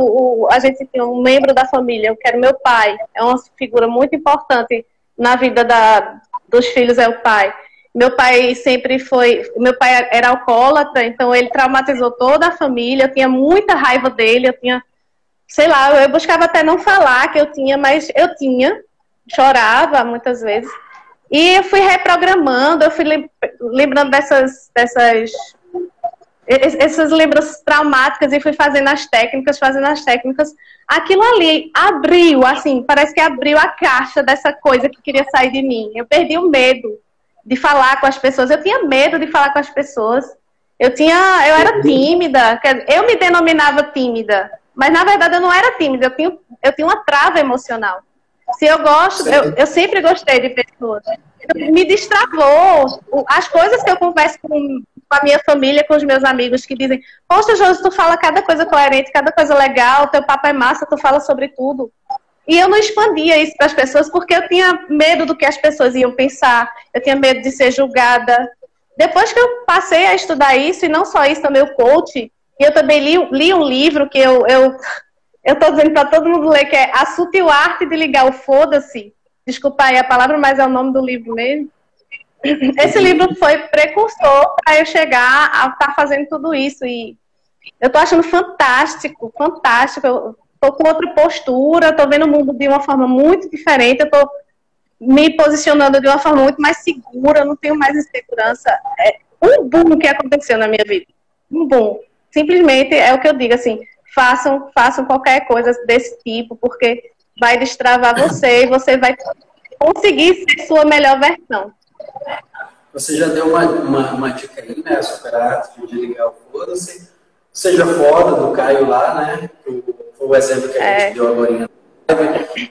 a gente tinha um membro da família, que era o meu pai, é uma figura muito importante na vida dos filhos, é o pai. Meu pai era alcoólatra, então ele traumatizou toda a família, eu tinha muita raiva dele, eu buscava até não falar que eu tinha, mas eu tinha, chorava muitas vezes. E eu fui reprogramando, eu fui lembrando dessas lembranças traumáticas e fui fazendo as técnicas. Aquilo ali abriu, assim, parece que abriu a caixa dessa coisa que queria sair de mim. Eu perdi o medo de falar com as pessoas. Eu tinha medo de falar com as pessoas. Eu era tímida. Eu me denominava tímida, mas na verdade eu não era tímida. Eu tinha uma trava emocional. Se eu gosto, eu sempre gostei de pessoas. Me destravou. As coisas que eu converso com a minha família, com os meus amigos, que dizem: poxa, Josi, tu fala cada coisa coerente, cada coisa legal, teu papo é massa, tu fala sobre tudo. E eu não expandia isso para as pessoas porque eu tinha medo do que as pessoas iam pensar, eu tinha medo de ser julgada. Depois que eu passei a estudar isso, e não só isso, também o coach, e eu também li um livro que eu tô dizendo para todo mundo ler, que é A Sutil Arte de Ligar o Foda-se. Desculpa aí a palavra, mas é o nome do livro mesmo. Esse livro foi precursor para eu chegar a estar fazendo tudo isso. E eu tô achando fantástico, fantástico. Eu tô com outra postura, tô vendo o mundo de uma forma muito diferente, eu tô me posicionando de uma forma muito mais segura, não tenho mais insegurança. É um boom que aconteceu na minha vida. Um boom. Simplesmente é o que eu digo, assim, façam qualquer coisa desse tipo, porque vai destravar você e você vai conseguir ser sua melhor versão. Você já deu uma dica aí, né? Superar a arte de ligar o foda-se. Seja fora do Caio lá, né? Foi o exemplo que a gente deu agora.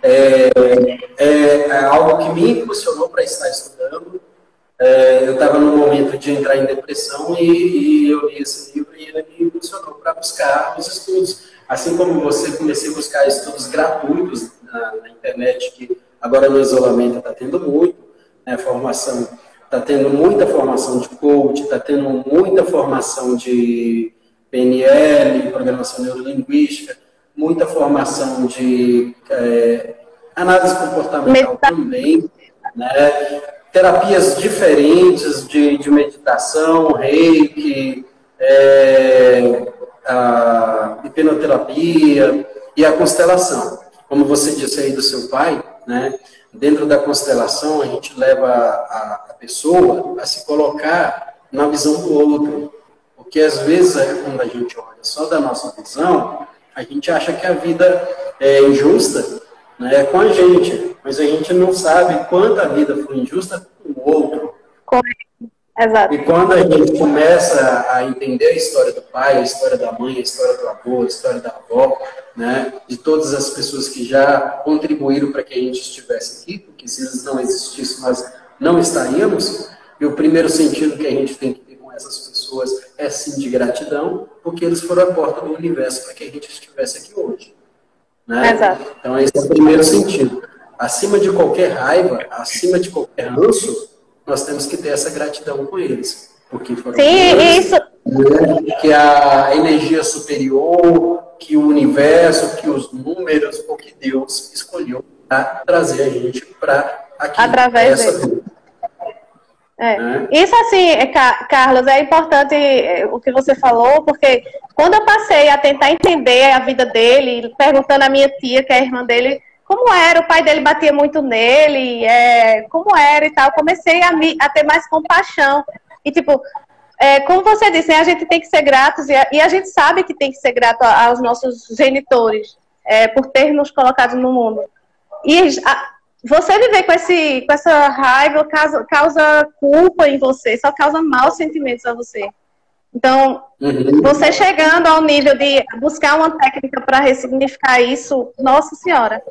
É algo que me impulsionou para estar estudando. Eu estava num momento de entrar em depressão e eu li esse livro e ele me impulsionou para buscar os estudos. Assim como você, comecei a buscar estudos gratuitos na internet, que agora no isolamento está tendo muito, né, formação, está tendo muita formação de coach, está tendo muita formação de PNL, programação neurolinguística, muita formação de análise comportamental também, né, terapias diferentes de meditação, reiki, a hipnoterapia e a constelação. Como você disse aí do seu pai, né, dentro da constelação a gente leva a pessoa a se colocar na visão do outro. Porque às vezes, quando a gente olha só da nossa visão, a gente acha que a vida é injusta, né, com a gente, mas a gente não sabe quanta vida foi injusta com o outro. Exato. E quando a gente começa a entender a história do pai, a história da mãe, a história do avô, a história da avó, né, de todas as pessoas que já contribuíram para que a gente estivesse aqui, porque se eles não existissem, nós não estaríamos, e o primeiro sentido que a gente tem que ter com essas pessoas é sim de gratidão, porque eles foram a porta do universo para que a gente estivesse aqui hoje. Né? Exato. Então esse é o primeiro sentido. Acima de qualquer raiva, acima de qualquer ranço, nós temos que ter essa gratidão com eles. Porque foram eles, isso. Né, que a energia superior, que o universo, que os números, ou que Deus escolheu para trazer a gente para aqui. Através dele. Isso, assim, Carlos, é importante o que você falou, porque quando eu passei a tentar entender a vida dele, perguntando à minha tia, que é a irmã dele, como era, o pai dele batia muito nele, como era e tal, comecei a ter mais compaixão. E, tipo, como você disse, né, a gente tem que ser gratos, e a gente sabe que tem que ser grato aos nossos genitores, por ter nos colocado no mundo. E você viver com essa raiva causa culpa em você, só causa maus sentimentos a você. Então, você chegando ao nível de buscar uma técnica para ressignificar isso, nossa senhora,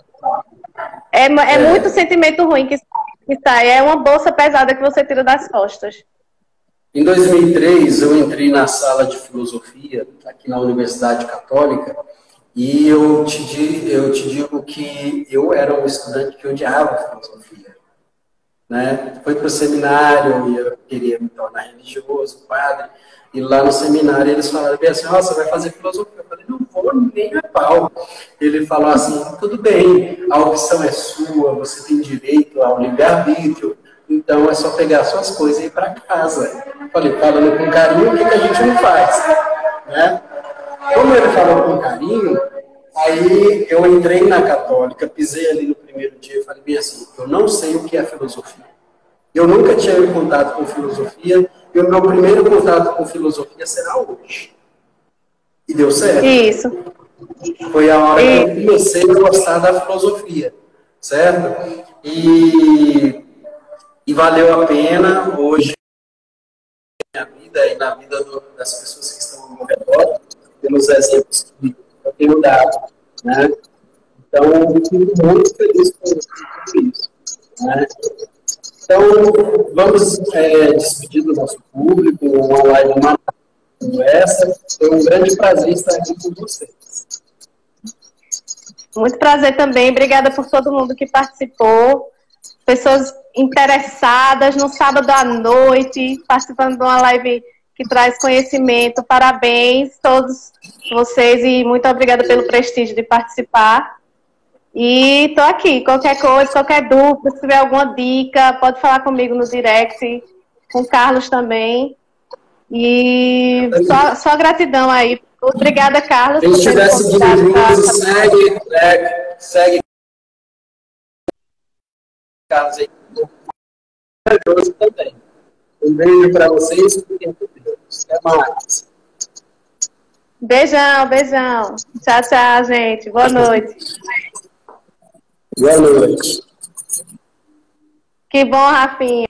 é muito sentimento ruim que sai, é uma bolsa pesada que você tira das costas. Em 2003, eu entrei na sala de filosofia, aqui na Universidade Católica, e eu te digo que eu era um estudante que odiava filosofia. Né? Fui para o seminário e eu queria me tornar religioso, padre, e lá no seminário eles falaram bem assim, você vai fazer filosofia? Eu falei, não vou nem a pau. Ele falou assim, tudo bem, a opção é sua, você tem direito ao livre-arbítrio, então é só pegar suas coisas e ir para casa. Eu falei, falando com carinho, o que a gente não faz? Né? Como ele falou com carinho, aí eu entrei na Católica, pisei ali no primeiro dia e falei bem assim, eu não sei o que é filosofia. Eu nunca tinha me contato com filosofia, e o meu primeiro contato com filosofia será hoje. E deu certo. Isso. Foi a hora que eu comecei a gostar da filosofia, certo? E valeu a pena hoje na minha vida e na vida das pessoas que estão ao meu redor, pelos exemplos que eu tenho dado, né? Então, eu fico muito feliz com tudo isso. Né? Então, vamos despedir do nosso público, uma live como essa. Foi um grande prazer estar aqui com vocês. Muito prazer também. Obrigada por todo mundo que participou. Pessoas interessadas no sábado à noite, participando de uma live que traz conhecimento. Parabéns a todos vocês e muito obrigada pelo prestígio de participar. E estou aqui, qualquer coisa, qualquer dúvida, se tiver alguma dica, pode falar comigo no direct, com o Carlos também. E só gratidão aí. Obrigada, Carlos. Quem estiver seguindo segue Carlos aí. Maravilhoso também. Um beijo para vocês e tempo de Deus. Até mais. Beijão, beijão. Tchau, tchau, gente. Boa noite. Boa noite. Que bom, Rafinha.